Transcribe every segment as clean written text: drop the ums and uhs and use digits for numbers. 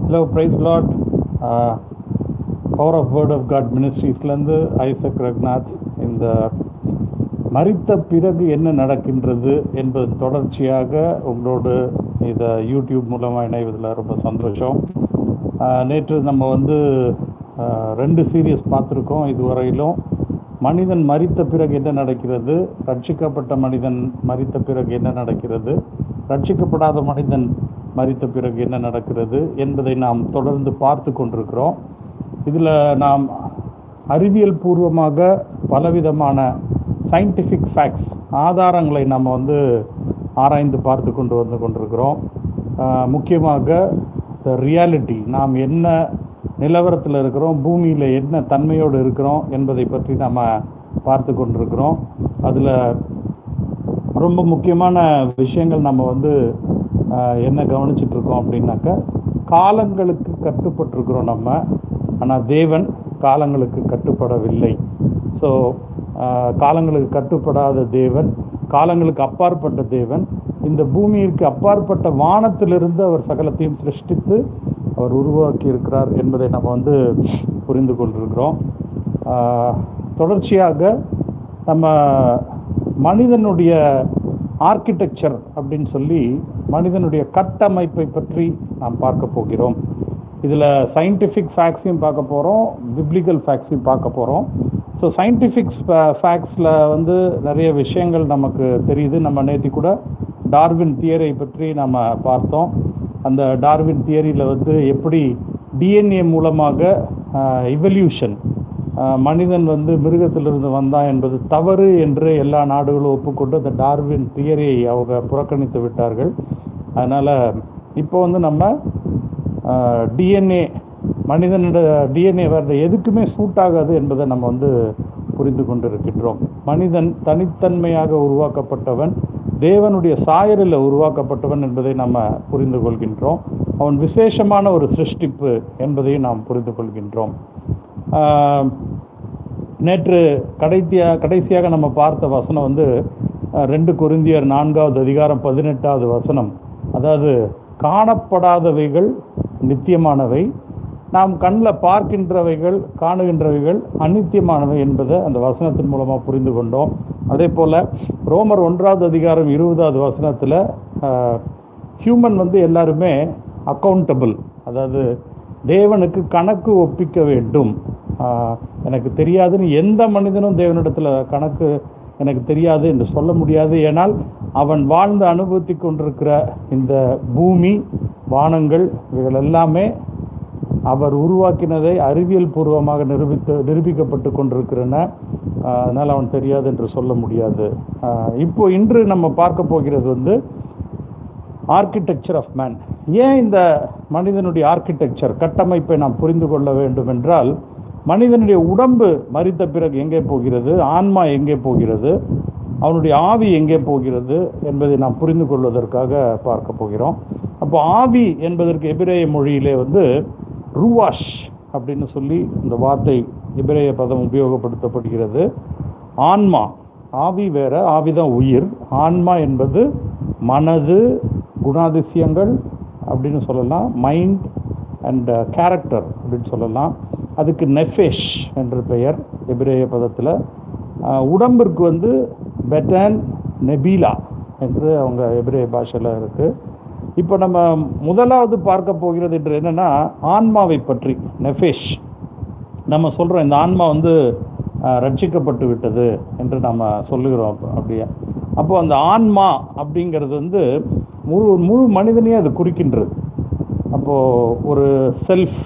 Hello praise Lord. Power of word of God மினிஸ்ட்ரீஸ்லேருந்து Isaac Raghunath. இந்த மரித்த பிறகு என்ன நடக்கின்றது என்பது தொடர்ச்சியாக உங்களோடு இதை யூடியூப் மூலமாக இணைவதில் ரொம்ப சந்தோஷம். நேற்று நம்ம 2 சீரியஸ் பார்த்துருக்கோம் இதுவரையிலும். மனிதன் மரித்த பிறகு என்ன நடக்கிறது, ரட்சிக்கப்பட்ட மனிதன் மரித்த பிறகு என்ன நடக்கிறது, ரட்சிக்கப்படாத மனிதன் மரித்த பிறகு என்ன நடக்கிறது என்பதை நாம் தொடர்ந்து பார்த்து கொண்டிருக்கிறோம். இதில் நாம் அறிவியல் பூர்வமாக பலவிதமான சயின்டிஃபிக் ஃபேக்ட்ஸ், ஆதாரங்களை நம்ம ஆராய்ந்து பார்த்து கொண்டிருக்கிறோம். முக்கியமாக ரியாலிட்டி, நாம் என்ன நிலவரத்தில் இருக்கிறோம், பூமியில் என்ன தன்மையோடு இருக்கிறோம் என்பதை பற்றி நாம் பார்த்து கொண்டிருக்கிறோம். அதில் ரொம்ப முக்கியமான விஷயங்கள் நம்ம என்ன கவனிச்சிட்ருக்கோம் அப்படின்னாக்கா, காலங்களுக்கு கட்டுப்பட்டிருக்கிறோம் நம்ம. ஆனால் தேவன் காலங்களுக்கு கட்டுப்படவில்லை. ஸோ காலங்களுக்கு கட்டுப்படாத தேவன், காலங்களுக்கு அப்பாற்பட்ட தேவன், இந்த பூமியிற்கு அப்பாற்பட்ட வானத்திலிருந்து அவர் சகலத்தையும் சிருஷ்டித்து அவர் உருவாக்கி இருக்கிறார் என்பதை நம்ம புரிந்து கொண்டிருக்கிறோம். தொடர்ச்சியாக நம்ம மனிதனுடைய ஆர்கிடெக்சர் அப்படின்னு சொல்லி மனிதனுடைய கட்டமைப்பை பற்றி நாம் பார்க்க போகிறோம். இதில் சயின்டிஃபிக் ஃபேக்ட்ஸையும் பார்க்க போகிறோம், பிப்ளிக்கல் ஃபேக்ட்ஸையும் பார்க்க போகிறோம். ஸோ சயின்டிஃபிக் ஃபேக்ட்ஸில் நிறைய விஷயங்கள் நமக்கு தெரியுது. நம்ம நேற்று கூட டார்வின் தியரியை பற்றி நம்ம பார்த்தோம். அந்த டார்வின் தியரியில் எப்படி டிஎன்ஏ மூலமாக இவல்யூஷன், மனிதன் மிருகத்திலிருந்து வந்தான் என்பது தவறு என்று எல்லா நாடுகளும் ஒப்புக்கொண்டு அந்த டார்வின் தியரியை அவங்க புறக்கணித்து விட்டார்கள். அதனால் இப்போ நம்ம டிஎன்ஏ, மனிதனோட டிஎன்ஏ வேறு எதுக்குமே சூட் ஆகாது என்பதை நம்ம புரிந்து கொண்டு இருக்கின்றோம். மனிதன் தனித்தன்மையாக உருவாக்கப்பட்டவன், தேவனுடைய சாயலில் உருவாக்கப்பட்டவன் என்பதை நம்ம புரிந்து கொள்கின்றோம். அவன் விசேஷமான ஒரு சிருஷ்டிப்பு என்பதையும் நாம் புரிந்து கொள்கின்றோம். நேற்று கடைசியாக நம்ம பார்த்த வசனம் 2 கொரிந்தியர் 4வது அதிகாரம் 18வது வசனம். அதாவது, காணப்படாதவைகள் நித்தியமானவை, நாம் கண்ணில் பார்க்கின்றவைகள், காணுகின்றவைகள் அநித்தியமானவை என்பதை அந்த வசனத்தின் மூலமாக புரிந்து கொண்டோம். அதே போல் ரோமர் 1வது அதிகாரம் 20வது வசனத்தில் ஹியூமன் எல்லாருமே அக்கௌண்டபிள், அதாவது தேவனுக்கு கணக்கு ஒப்பிக்க வேண்டும். எனக்கு தெரியாதுன்னு எந்த மனிதனும் தேவனிடத்தில் கணக்கு எனக்கு தெரியாது என்று சொல்ல முடியாது. ஏனால் அவன் வாழ்ந்து அனுபவித்து கொண்டிருக்கிற இந்த பூமி, வானங்கள், இவைகள் எல்லாமே அவர் உருவாக்கினதை அறிவியல் பூர்வமாக நிரூபிக்கப்பட்டு கொண்டிருக்கிறன. அதனால் அவன் தெரியாது என்று சொல்ல முடியாது. இன்று நம்ம பார்க்க போகிறது ஆர்கிடெக்சர் ஆஃப் மேன். ஏன் இந்த மனிதனுடைய ஆர்கிடெக்சர், கட்டமைப்பை நாம் புரிந்து கொள்ள வேண்டும் என்றால், மனிதனுடைய உடம்பு மரித்த பிறகு எங்கே போகிறது, ஆன்மா எங்கே போகிறது, அவனுடைய ஆவி எங்கே போகிறது என்பதை நாம் புரிந்து கொள்வதற்காக பார்க்க போகிறோம். அப்போ ஆவி என்பதற்கு எபிரேய மொழியிலே ரூவாஷ் அப்படின்னு சொல்லி இந்த வார்த்தை, எபிரேய பதம் உபயோகப்படுத்தப்படுகிறது. ஆன்மா, ஆவி வேற, ஆவிதான் உயிர். ஆன்மா என்பது மனது, குணாதிசயங்கள் அப்படின்னு சொல்லலாம், மைண்ட் அண்ட் கேரக்டர் அப்படின்னு சொல்லலாம். அதுக்கு நெஃபேஷ் என்று பெயர் எபிரேய பதத்தில். உடம்பிற்கு பெட்டன், நெபீலா என்று அவங்க எபிரேய பாஷையில் இருக்குது. இப்போ நம்ம முதலாவது பார்க்க போகிறது என்று என்னென்னா, ஆன்மாவை பற்றி. நெஃபேஷ் நம்ம சொல்கிறோம், இந்த ஆன்மா ரட்சிக்கப்பட்டு விட்டது என்று நம்ம சொல்லுகிறோம். அப்படியே அப்போ அந்த ஆன்மா அப்படிங்கிறது முழு மனிதனையே அது குறிக்கின்றது. அப்போது ஒரு செல்ஃப்,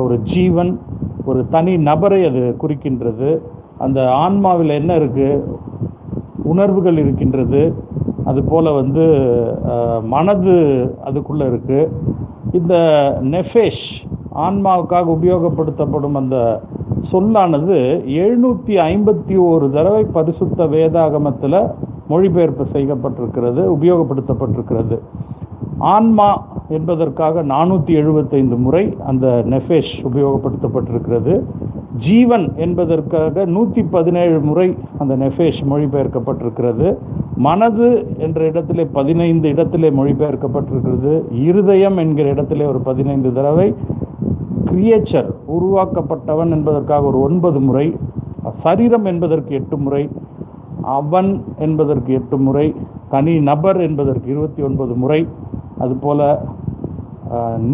ஒரு ஜீவன், ஒரு தனி நபரை அது குறிக்கின்றது. அந்த ஆன்மாவில் என்ன இருக்குது, உணர்வுகள் இருக்கின்றது. அதுபோல் மனது அதுக்குள்ளே இருக்குது. இந்த நெஃபேஷ், ஆன்மாவுக்காக உபயோகப்படுத்தப்படும் அந்த சொல்லானது 751 தடவை பரிசுத்த வேதாகமத்தில் மொழிபெயர்ப்பு செய்யப்பட்டிருக்கிறது, உபயோகப்படுத்தப்பட்டிருக்கிறது. ஆன்மா என்பதற்காக 475 முறை அந்த நெஃபேஷ் உபயோகப்படுத்தப்பட்டிருக்கிறது. ஜீவன் என்பதற்காக 117 முறை அந்த நெஃபேஷ் மொழிபெயர்க்கப்பட்டிருக்கிறது. மனது என்ற இடத்திலே 15 இடத்திலே மொழிபெயர்க்கப்பட்டிருக்கிறது. இருதயம் என்கிற இடத்திலே ஒரு 15 தடவை, கிரியேச்சர் உருவாக்கப்பட்டவன் என்பதற்காக ஒரு 9 முறை, சரீரம் என்பதற்கு 8 முறை, அவன் என்பதற்கு 8 முறை, தனி நபர் என்பதற்கு 29 முறை, அதுபோல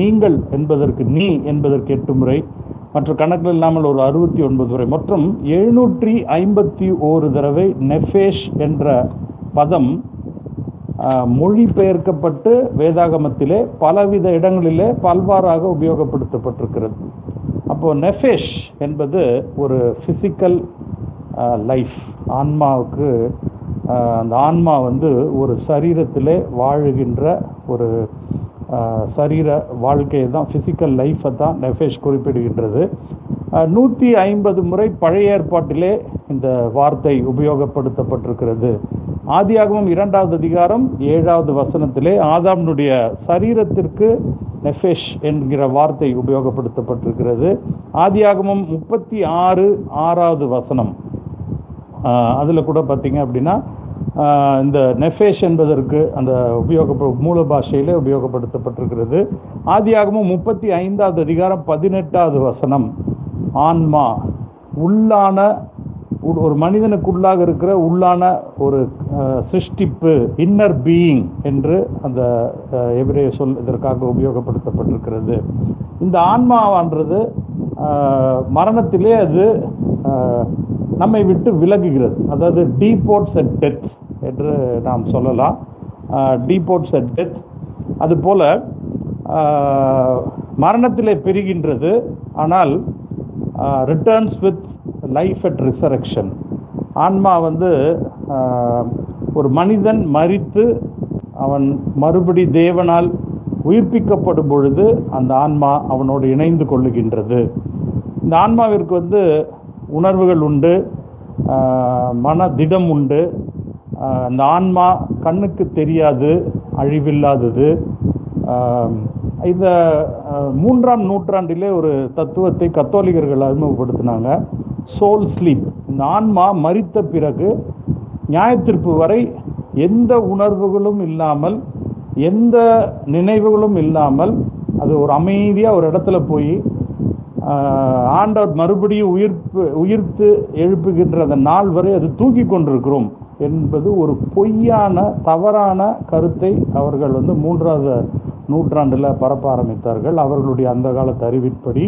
நீங்கள் என்பதற்கு நீ என்பதற்கு 8 முறை, மற்ற கணக்கில் இல்லாமல் ஒரு 69 முறை, மொத்தம் 751 தடவை நெஃபேஷ் என்ற பதம் மொழிபெயர்க்கப்பட்டு வேதாகமத்திலே பலவித இடங்களிலே பல்வாறாக உபயோகப்படுத்தப்பட்டிருக்கிறது. அப்போ நெஃபேஷ் என்பது ஒரு ஃபிசிக்கல் லைஃப், ஆன்மாவுக்கு. அந்த ஆன்மா வந்து ஒரு சரீரத்திலே வாழுகின்ற ஒரு சரீர வாழ்க்கையை தான், ஃபிசிக்கல் லைஃப்பை தான் நெஃபேஷ் குறிப்பிடுகின்றது. 150 முறை பழைய ஏற்பாட்டிலே இந்த வார்த்தை உபயோகப்படுத்தப்பட்டிருக்கிறது. ஆதியாகமம் 2வது அதிகாரம் 7வது வசனத்திலே ஆதாம்னுடைய சரீரத்திற்கு நெஃபேஷ் என்கிற வார்த்தை உபயோகப்படுத்தப்பட்டிருக்கிறது. ஆதியாகமம் 36:6வது வசனம், அதில் கூட பார்த்தீங்க அப்படின்னா இந்த நெஃபேஷ் என்பதற்கு அந்த மூல பாஷையிலே உபயோகப்படுத்தப்பட்டிருக்கிறது. ஆதியாகமம் 35வது அதிகாரம் 18வது வசனம், ஆன்மா, உள்ளான ஒரு மனிதனுக்குள்ளாக இருக்கிற உள்ளான ஒரு சிருஷ்டிப்பு, இன்னர் பீயிங் என்று அந்த எபிரேய சொல் இதற்காக உபயோகப்படுத்தப்பட்டிருக்கிறது. இந்த ஆன்மாவான்றது மரணத்திலே அது நம்மை விட்டு விலகுகிறது. அதாவது டீபோர்ட்ஸ் அட் டெத் என்று நாம் சொல்லலாம். டீபோர்ட்ஸ் அட் டெத். அதுபோல மரணத்திலே பெறுகின்றது, ஆனால் returns with life at resurrection. ஆன்மா வந்து ஒரு மனிதன் மரித்து அவன் மறுபடி தேவனால் உயிர்ப்பிக்கப்படும் பொழுது அந்த ஆன்மா அவனோடு இணைந்து கொள்ளுகின்றது. இந்த ஆன்மாவிற்கு வந்து உணர்வுகள் உண்டு, மனதிடம் உண்டு. அந்த ஆன்மா கண்ணுக்கு தெரியாது, அழிவில்லாதது. இந்த 3ஆம் நூற்றாண்டிலே ஒரு தத்துவத்தை கத்தோலிகர்கள் அறிமுகப்படுத்தினாங்க, சோல் ஸ்லீப். இந்த ஆன்மா மரித்த பிறகு நியாயத்தீர்ப்பு வரை எந்த உணர்வுகளும் இல்லாமல், எந்த நினைவுகளும் இல்லாமல் அது ஒரு அமைதியாக ஒரு இடத்துல போய் ஆண்டவர் மறுபடியும் உயிர்த்து எழுப்புகின்ற அந்த நாள் வரை அது தூக்கி கொண்டிருக்கிறோம் என்பது ஒரு பொய்யான தவறான கருத்தை அவர்கள் வந்து 3வது நூற்றாண்டில் பரப்ப ஆரம்பித்தார்கள். அவர்களுடைய அந்த காலத்து அறிவின்படி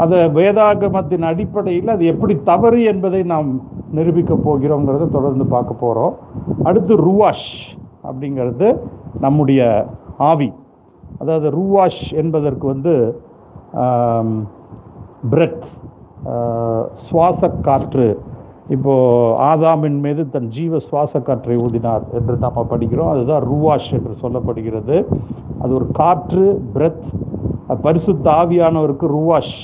அதை வேதாகமத்தின் அடிப்படையில் அது எப்படி தவறு என்பதை நாம் நிரூபிக்க போகிறோங்கிறத தொடர்ந்து பார்க்க போகிறோம். அடுத்து ருவாஷ் அப்படிங்கிறது நம்முடைய ஆவி. அதாவது ருவாஷ் என்பதற்கு வந்து பிரெத், சுவாச காற்று. இப்போது ஆதாமின் மீது தன் ஜீவ சுவாச காற்றை ஊதினார் என்று நாம் படிக்கிறோம். அதுதான் ருவாஷ் என்று சொல்லப்படுகிறது. அது ஒரு காற்று, பிரெத். பரிசுத்த ஆவியானவருக்கு ருவாஷ்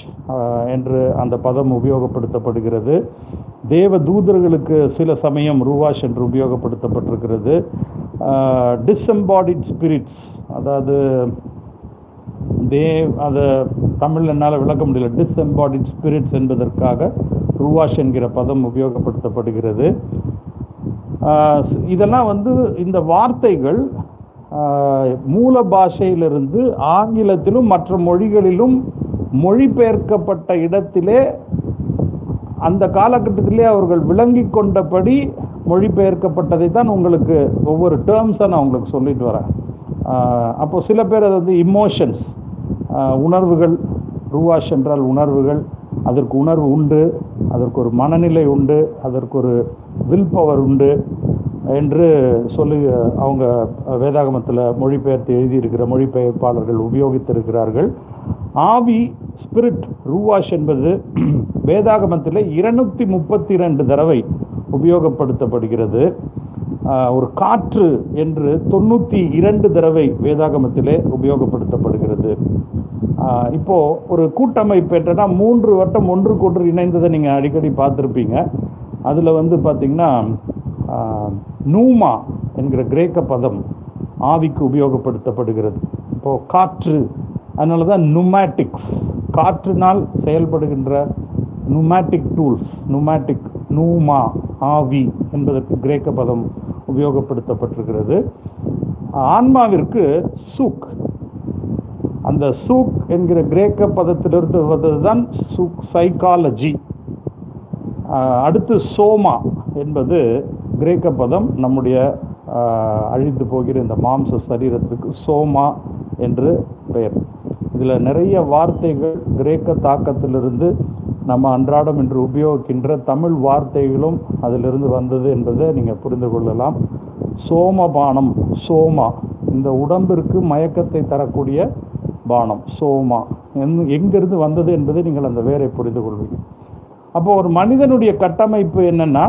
என்று அந்த பதம் உபயோகப்படுத்தப்படுகிறது. தேவ தூதர்களுக்கு சில சமயம் ருவாஷ் என்று உபயோகப்படுத்தப்பட்டிருக்கிறது. டிஸ்எம்பாடிட் ஸ்பிரிட்ஸ், அதாவது அதை தமிழ் என்னால் விளக்க முடியல. டிஸ்எம்பாடிட் ஸ்பிரிட்ஸ் என்பதற்காக ருவாஷ் என்கிற பதம் உபயோகப்படுத்தப்படுகிறது. இதெல்லாம் வந்து இந்த வார்த்தைகள் மூல பாஷையிலிருந்து ஆங்கிலத்திலும் மற்ற மொழிகளிலும் மொழிபெயர்க்கப்பட்ட இடத்திலே அந்த காலகட்டத்திலே அவர்கள் விளங்கி கொண்டபடி மொழிபெயர்க்கப்பட்டதை தான் உங்களுக்கு ஒவ்வொரு டேர்ம்ஸாக நான் உங்களுக்கு சொல்லிட்டு வரேன். அப்போது சில பேர் அது வந்து இமோஷன்ஸ், உணர்வுகள். ருவாஷ் என்றால் உணர்வுகள். அதற்கு உணர்வு உண்டு, அதற்கு ஒரு மனநிலை உண்டு, அதற்கு ஒரு வில் பவர் உண்டு என்று சொல்லி அவங்க வேதாகமத்தில் மொழிபெயர்த்து எழுதியிருக்கிற மொழிபெயர்ப்பாளர்கள் உபயோகித்திருக்கிறார்கள். ஆவி, ஸ்பிரிட், ரூவாஷ் என்பது வேதாகமத்தில் 232 தடவை உபயோகப்படுத்தப்படுகிறது. ஒரு காற்று என்று 92 தடவை வேதாகமத்திலே உபயோகப்படுத்தப்படுகிறது. இப்போது ஒரு கூட்டமைப்பு என்றனா 3 வட்டம் ஒன்றுக்கொன்று இணைந்ததை நீங்கள் அடிக்கடி பார்த்துருப்பீங்க. அதில் வந்து பார்த்திங்கன்னா நூமா என்கிற கிரேக்க பதம் ஆவிக்கு உபயோகப்படுத்தப்படுகிறது. இப்போது காற்று, அதனால தான் நுமேட்டிக்ஸ், காற்றினால் செயல்படுகின்ற நுமேட்டிக் டூல்ஸ், நூமா, ஆவி என்பதற்கு கிரேக்க பதம் உபயோகப்படுத்தப்பட்டிருக்கிறது. ஆன்மாவிற்கு சூக், அந்த சூக் என்கிற கிரேக்க பதத்திலிருந்து வந்ததுதான் சூக் சைக்காலஜி. அடுத்து சோமா என்பது கிரேக்க பதம், நம்முடைய அழிந்து போகிற இந்த மாம்ச சரீரத்துக்கு சோமா என்று பெயர். இதில் நிறைய வார்த்தைகள் கிரேக்க தாக்கத்திலிருந்து நம்ம அன்றாடம் என்று உபயோகிக்கின்ற தமிழ் வார்த்தைகளும் அதிலிருந்து வந்தது என்பதை நீங்கள் புரிந்து கொள்ளலாம். சோமபானம், சோமா, இந்த உடம்பிற்கு மயக்கத்தை தரக்கூடிய பானம், சோமா எங்கிருந்து வந்தது என்பதை நீங்கள் அந்த வேரை புரிந்து கொள்வீங்க. அப்போ ஒரு மனிதனுடைய கட்டமைப்பு என்னன்னா,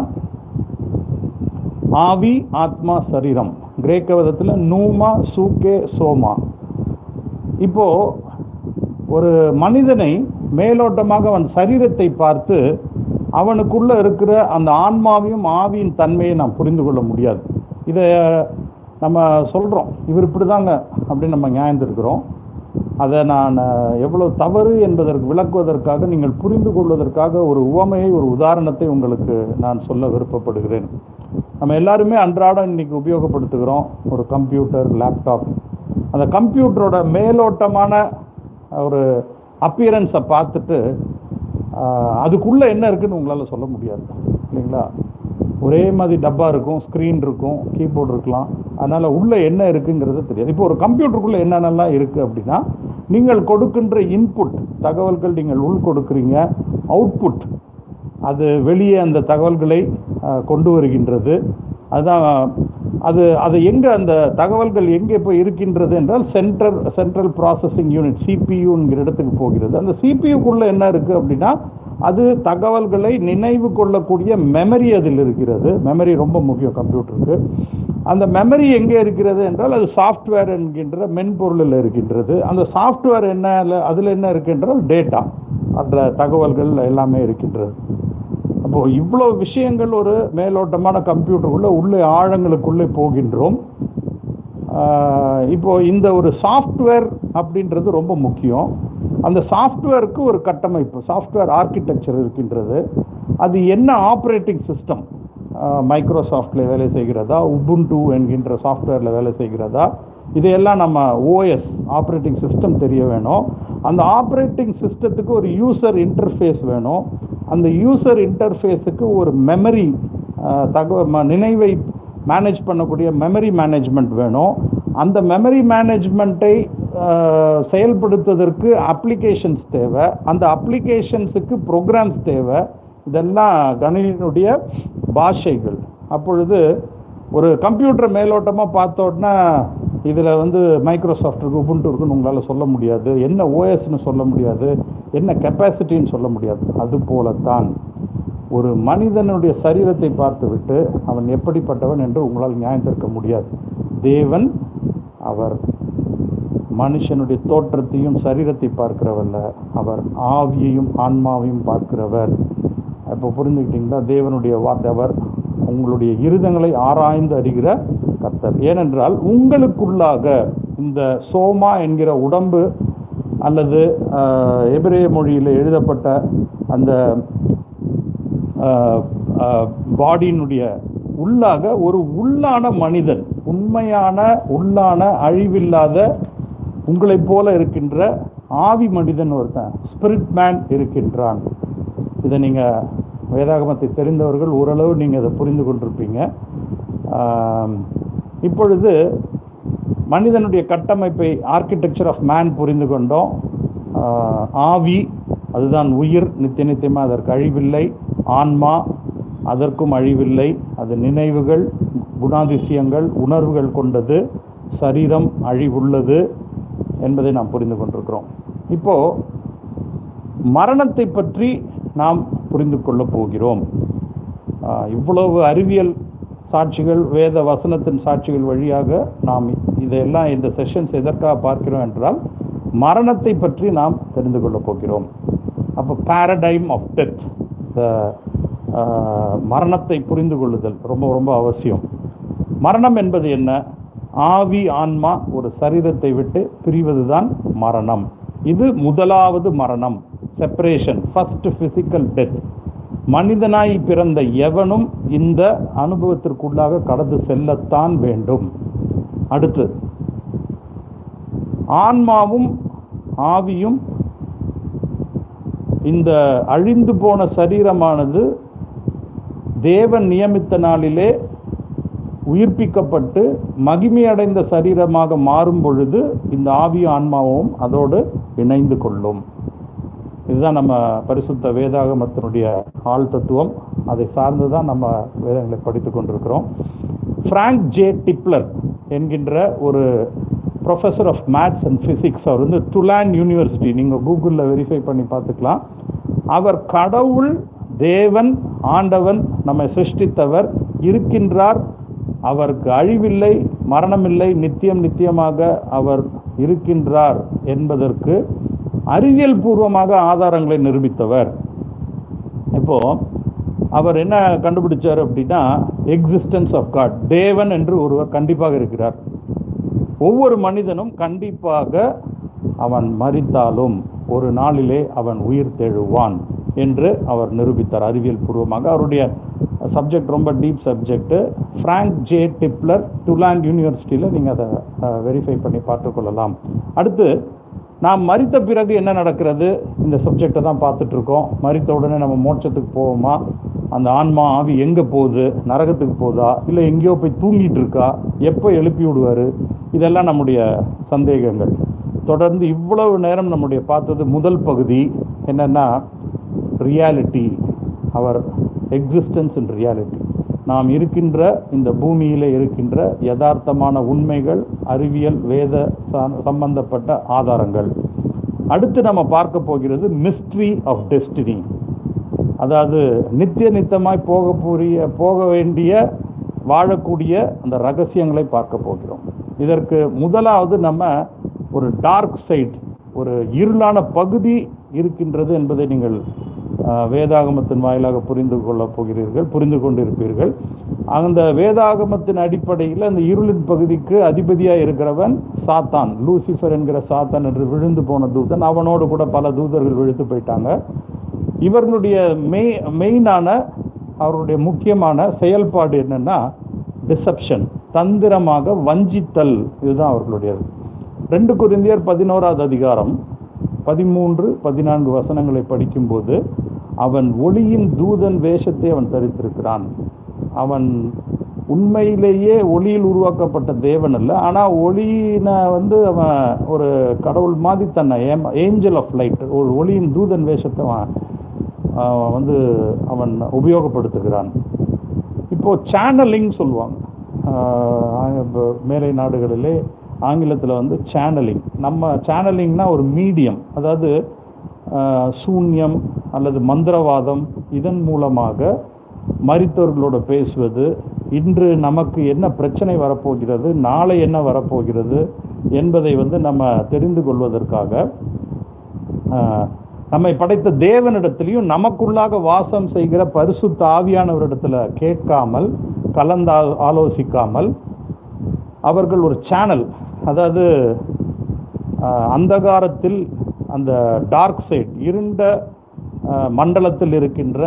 ஆவி, ஆத்மா, சரீரம். கிரேக்க விதத்தில் நூமா, சூக்கே, சோமா. இப்போ ஒரு மனிதனை மேலோட்டமாக அவன் சரீரத்தை பார்த்து அவனுக்குள்ள இருக்கிற அந்த ஆன்மாவையும் ஆவியின் தன்மையை நாம் புரிந்து கொள்ள முடியாது. இதை நம்ம சொல்கிறோம், இவர் இப்படி தாங்க அப்படின்னு நம்ம நியாயந்திருக்கிறோம். அதை நான் எவ்வளோ தவறு என்பதற்கு விளக்குவதற்காக, நீங்கள் புரிந்து கொள்வதற்காக ஒரு உவமையை, ஒரு உதாரணத்தை உங்களுக்கு நான் சொல்ல விருப்பப்படுகிறேன். நம்ம எல்லாருமே அன்றாடம் இன்னைக்கு உபயோகப்படுத்துகிறோம் ஒரு கம்ப்யூட்டர், லேப்டாப். அந்த கம்ப்யூட்டரோட மேலோட்டமான ஒரு அப்பியரன்ஸை பார்த்துட்டு அதுக்குள்ளே என்ன இருக்குதுன்னு உங்களால் சொல்ல முடியாது இல்லைங்களா? ஒரே மாதிரி டப்பா இருக்கும், ஸ்க்ரீன் இருக்கும், கீபோர்டு இருக்கலாம். அதனால் உள்ளே என்ன இருக்குங்கிறது தெரியாது. இப்போ ஒரு கம்ப்யூட்டருக்குள்ளே என்னென்னலாம் இருக்குது அப்படின்னா, நீங்கள் கொடுக்கின்ற இன்புட் தகவல்கள், நீங்கள் உள் கொடுக்குறீங்க, அவுட்புட் அது வெளியே அந்த தகவல்களை கொண்டு வருகின்றது. அதுதான் அது எங்கே அந்த தகவல்கள் எங்கே போய் இருக்கின்றது என்றால் சென்ட்ரல் ப்ராசஸிங் யூனிட், சிபியூங்கிற இடத்துக்கு போகிறது. அந்த சிபியூக்குள்ளே என்ன இருக்குது அப்படின்னா, அது தகவல்களை நினைவு கொள்ளக்கூடிய மெமரி அதில் இருக்கிறது. மெமரி ரொம்ப முக்கியம் கம்ப்யூட்டருக்கு. அந்த மெமரி எங்கே இருக்கிறது என்றால் அது சாஃப்ட்வேர் என்கின்ற மென்பொருளில் இருக்கின்றது. அந்த சாஃப்ட்வேர் என்ன, அதில் என்ன இருக்கின்றால் டேட்டா, அதில் தகவல்கள் எல்லாமே இருக்கின்றது. அப்போது இவ்வளோ விஷயங்கள் ஒரு மேலோட்டமான கம்ப்யூட்டருக்குள்ளே உள்ளே ஆழங்களுக்குள்ளே போகின்றோம். இப்போது இந்த ஒரு சாஃப்ட்வேர் அப்படின்றது ரொம்ப முக்கியம். அந்த சாஃப்ட்வேருக்கு ஒரு கட்டமைப்பு, சாஃப்ட்வேர் ஆர்கிடெக்சர் இருக்கின்றது. அது என்ன ஆப்ரேட்டிங் சிஸ்டம், மைக்ரோசாஃப்டில் வேலை செய்கிறதா, உபுண்டு என்கின்ற சாஃப்ட்வேரில் வேலை செய்கிறதா, இதையெல்லாம் நம்ம ஓஎஸ் ஆப்ரேட்டிங் சிஸ்டம் தெரிய வேணும். அந்த ஆப்ரேட்டிங் சிஸ்டத்துக்கு ஒரு யூசர் இன்டர்ஃபேஸ் வேணும். அந்த யூசர் இன்டர்ஃபேஸுக்கு ஒரு மெமரி, நினைவை மேனேஜ் பண்ணக்கூடிய மெமரி மேனேஜ்மெண்ட் வேணும். அந்த மெமரி மேனேஜ்மெண்ட்டை செயல்படுத்துவதற்கு அப்ளிகேஷன்ஸ் தேவை. அந்த அப்ளிகேஷன்ஸுக்கு ப்ரோக்ராம்ஸ் தேவை. இதெல்லாம் கணினியினுடைய பாஷைகள். அப்பொழுது ஒரு கம்ப்யூட்டர் மேலோட்டமாக பார்த்தோன்னா இதில் மைக்ரோசாஃப்ட் இருக்குது, உபுண்டு இருக்குன்னு உங்களால் சொல்ல முடியாது. என்ன ஓஎஸ்ன்னு சொல்ல முடியாது, என்ன கெப்பாசிட்டின்னு சொல்ல முடியாது. அதுபோலத்தான் ஒரு மனிதனுடைய சரீரத்தை பார்த்துவிட்டு அவன் எப்படிப்பட்டவன் என்று உங்களால் நியாயம் தீர்க்க முடியாது. தேவன் அவர் மனுஷனுடைய தோற்றத்தையும் சரீரத்தை பார்க்கிறவல்ல, அவர் ஆவியையும் ஆன்மாவையும் பார்க்கிறவர். இப்போ புரிஞ்சுக்கிட்டீங்களா? தேவனுடைய வார்த்தை, அவர் உங்களுடைய இருதயங்களை ஆராய்ந்து அறிகிற கர்த்தர். ஏனென்றால் உங்களுக்குள்ளாக இந்த சோமா என்கிற உடம்பு அல்லது எபிரேய மொழியில் எழுதப்பட்ட அந்த பாடியினுடைய உள்ளாக ஒரு உள்ளான மனிதன், உண்மையான உள்ளான அழிவில்லாத உங்களைப் போல இருக்கின்ற ஆவி மனிதன் ஒருத்தன், ஸ்பிரிட் மேன் இருக்கின்றான். இதை நீங்கள் வேதாகமத்தை தெரிந்தவர்கள் ஓரளவு நீங்கள் அதை புரிந்து கொண்டிருப்பீங்க. இப்பொழுது மனிதனுடைய கட்டமைப்பை, ஆர்கிடெக்சர் ஆஃப் மேன் புரிந்து கொண்டோம். ஆவி அதுதான் உயிர், நித்தியமாக அதற்கு அழிவில்லை. ஆன்மா அதற்கும் அழிவில்லை, அது நினைவுகள், குணாதிசயங்கள், உணர்வுகள் கொண்டது. சரீரம் அழிவுள்ளது என்பதை நாம் புரிந்து கொண்டிருக்கிறோம். இப்போது மரணத்தை பற்றி நாம் புரிந்து கொள்ளப் போகிறோம். இவ்வளவு அறிவியல் சாட்சிகள், வேத வசனத்தின் சாட்சிகள் வழியாக நாம் இதெல்லாம், இந்த செஷன்ஸ் எதற்காக பார்க்கிறோம் என்றால் மரணத்தை பற்றி நாம் தெரிந்து கொள்ளப் போகிறோம். அப்போ பேரடைம் ஆஃப் டெத், மரணத்தை புரிந்து கொள்ளுதல் ரொம்ப ரொம்ப அவசியம். மரணம் என்பது என்ன? ஆவி ஆன்மா ஒரு சரீரத்தை விட்டு பிரிவதுதான் மரணம். இது முதலாவது மரணம். Separation, first physical death. மனிதனாய் பிறந்த எவனும் இந்த அனுபவத்திற்குள்ளாக கடந்து செல்லத்தான் வேண்டும். அடுத்து, ஆன்மாவும் ஆவியும் இந்த அழிந்து போன சரீரமானது தேவன் நியமித்த நாளிலே உயிர்ப்பிக்கப்பட்டு மகிமையடைந்த சரீரமாக மாறும் பொழுது இந்த ஆவியும் ஆன்மாவும் அதோடு இணைந்து கொள்ளும். இதுதான் நம்ம பரிசுத்த வேதாகமத்தினுடைய ஆள் தத்துவம். அதை சார்ந்துதான் நம்ம வேதங்களை படித்து கொண்டிருக்கிறோம். பிராங்க் ஜே டிப்லர் என்கின்ற ஒரு professor of maths and physics, அவர் வந்து துலான் யூனிவர்சிட்டி, நீங்கள் கூகுளில் வெரிஃபை பண்ணி பார்த்துக்கலாம். அவர் கடவுள், தேவன், ஆண்டவன், நம்மை சிருஷ்டித்தவர் இருக்கின்றார், அவருக்கு அழிவில்லை, மரணமில்லை, நித்தியமாக அவர் இருக்கின்றார் என்பதற்கு அறிவியல் பூர்வமாக ஆதாரங்களை நிரூபித்தவர். இப்போ அவர் என்ன கண்டுபிடிச்சார் அப்படின்னா, எக்ஸிஸ்டன்ஸ் ஆஃப் காட், தேவன் என்று ஒருவர் கண்டிப்பாக இருக்கிறார். ஒவ்வொரு மனிதனும் கண்டிப்பாக அவன் மரித்தாலும் ஒரு நாளிலே அவன் உயிர் தெழுவான் என்று அவர் நிரூபித்தார் அறிவியல் பூர்வமாக. அவருடைய சப்ஜெக்ட் ரொம்ப டீப் சப்ஜெக்ட். பிராங்க் ஜே டிப்லர், டுலாண்ட் யூனிவர்சிட்டியில் நீங்கள் அதை வெரிஃபை பண்ணி பார்த்துக்கொள்ளலாம். அடுத்து, நாம் மரித்த பிறகு என்ன நடக்கிறது, இந்த சப்ஜெக்டை தான் பார்த்துட்ருக்கோம். மரித்த உடனே நம்ம மோட்சத்துக்கு போவோமா, அந்த ஆன்மா ஆவி எங்கே போகுது, நரகத்துக்கு போகுதா, இல்லை எங்கேயோ போய் தூங்கிட்டு இருக்கா, எப்போ எழுப்பி விடுவார், இதெல்லாம் நம்முடைய சந்தேகங்கள். தொடர்ந்து இவ்வளவு நேரம் நம்முடைய பார்த்தது முதல் பகுதி என்னென்னா reality, our existence in reality. நாம் இருக்கின்ற இந்த பூமியில் இருக்கின்ற யதார்த்தமான உண்மைகள், அறிவியல், வேத சம்பந்தப்பட்ட ஆதாரங்கள். அடுத்து நம்ம பார்க்க போகிறது மிஸ்ட்ரி ஆஃப் டெஸ்டினி, அதாவது நித்தியமாய் போக வேண்டிய வாழக்கூடிய அந்த ரகசியங்களை பார்க்க போகிறோம். இதற்கு முதலாவது நம்ம ஒரு டார்க் சைட், ஒரு இருளான பகுதி இருக்கின்றது என்பதை நீங்கள் வேதாகமத்தின் வாயிலாக புரிந்து கொண்டிருப்பீர்கள். அந்த வேதாகமத்தின் அடிப்படையில் அந்த இருளின் பகுதிக்கு அதிபதியாக இருக்கிறவன் சாத்தான், லூசிஃபர் என்கிற சாத்தான் என்று விழுந்து போன தூதன். அவனோடு கூட பல தூதர்கள் விழுந்து போயிட்டாங்க. இவர்களுடைய மெயினான அவருடைய முக்கியமான செயல்பாடு என்னன்னா டிசப்ஷன், தந்திரமாக வஞ்சித்தல். இதுதான் அவர்களுடையது. 2 கொரிந்தியர் 11வது அதிகாரம் 13-14 வசனங்களை படிக்கும்போது, அவன் ஒளியின் தூதன் வேஷத்தை அவன் தரித்திருக்கிறான். அவன் உண்மையிலேயே ஒளியில் உருவாக்கப்பட்ட தேவன் அல்ல, ஆனால் ஒளியின அவன் ஒரு கடவுள் மாதிரி தன்னை ஏஞ்சல் ஆஃப் லைட், ஒரு ஒளியின் தூதன் வேஷத்தை அவன் உபயோகப்படுத்துகிறான். இப்போ சேனலிங் சொல்லுவாங்க மேலை நாடுகளிலே, ஆங்கிலத்தில் சேனலிங். நம்ம சேனலிங்னா ஒரு மீடியம், அதாவது சூன்யம் அல்லது மந்திரவாதம், இதன் மூலமாக மரித்தவர்களோட பேசுவது, இன்று நமக்கு என்ன பிரச்சனை வரப்போகிறது, நாளை என்ன வரப்போகிறது என்பதை நம்ம தெரிந்து கொள்வதற்காக நம்மை படைத்த தேவனிடத்திலையும் நமக்குள்ளாக வாசம் செய்கிற பரிசுத்த ஆவியானவரிடத்துல கேட்காமல், கலந்து ஆலோசிக்காமல் அவர்கள் ஒரு சேனல், அதாவது அந்தகாரத்தில், அந்த டார்க் சைட், இருண்ட மண்டலத்தில் இருக்கின்ற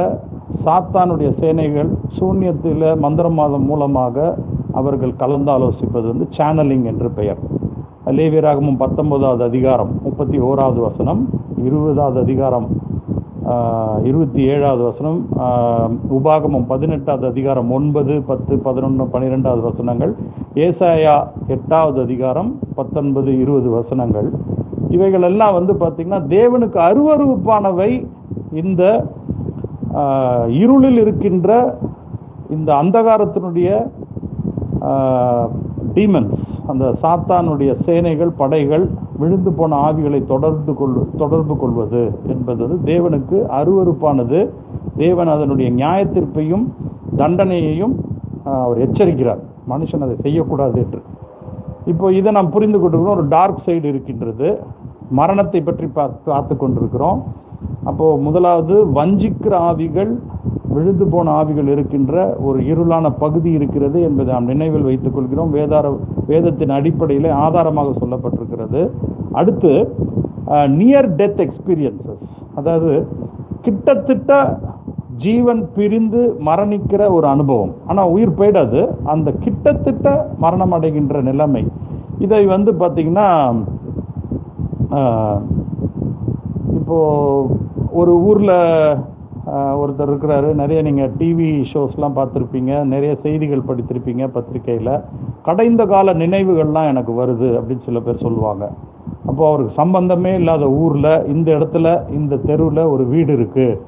சாத்தானுடைய சேனைகள், சூன்யத்தில் மந்திரவாதம் மூலமாக அவர்கள் கலந்து ஆலோசிப்பது சேனலிங் என்று பெயர். லேவியராகமம் 19வது அதிகாரம் 31வது வசனம், 20வது அதிகாரம் 27வது வசனம், உபாகமம் 18வது அதிகாரம் 9, 10, 11, 12வது வசனங்கள், ஏசாயா 8வது அதிகாரம் 19, 20 வசனங்கள். இவைகள் எல்லாம் பார்த்தீங்கன்னா தேவனுக்கு அருவருப்பானவை. இந்த இருளில் இருக்கின்ற இந்த அந்தகாரத்தினுடைய டீமன்ஸ், அந்த சாத்தானுடைய சேனைகள், படைகள், விழுந்து போன ஆவிகளை தொடர்பு கொள்வது என்பது தேவனுக்கு அருவருப்பானது. தேவன் அதனுடைய நியாயத்தீர்ப்பையும் தண்டனையையும் அவர் எச்சரிக்கிறார், மனுஷன் அதை செய்யக்கூடாது என்று. இப்போ இதை நாம் புரிந்து கொண்டிருக்கிறோம். ஒரு டார்க் சைடு இருக்கின்றது. மரணத்தை பற்றி பார்த்து கொண்டிருக்கிறோம். அப்போது முதலாவது வஞ்சிக்கிற ஆவிகள், விழுந்து போன ஆவிகள் இருக்கின்ற ஒரு இருளான பகுதி இருக்கிறது என்பதை நாம் நினைவில் வைத்துக் கொள்கிறோம். வேதத்தின் அடிப்படையில் ஆதாரமாக சொல்லப்பட்டிருக்கிறது. அடுத்து நியர் டெத் எக்ஸ்பீரியன்சஸ், அதாவது கிட்டத்தட்ட ஜீவன் பிரிந்து மரணிக்கிற ஒரு அனுபவம். ஆனால் உயிர் போயிடாது, அந்த கிட்டத்தட்ட மரணம் அடைகின்ற நிலைமை. இதை பார்த்தீங்கன்னா இப்போது ஒரு ஊரில் ஒருத்தர் இருக்கிறாரு. நிறைய நீங்கள் டிவி ஷோஸ்லாம் பார்த்துருப்பீங்க, நிறைய செய்திகள் படித்திருப்பீங்க பத்திரிக்கையில். கடைந்த கால நினைவுகள்லாம் எனக்கு வருது அப்படின்னு சில பேர் சொல்லுவாங்க. அப்போது அவருக்கு சம்பந்தமே இல்லாத ஊரில் இந்த இடத்துல இந்த தெருவில் ஒரு வீடு இருக்குது,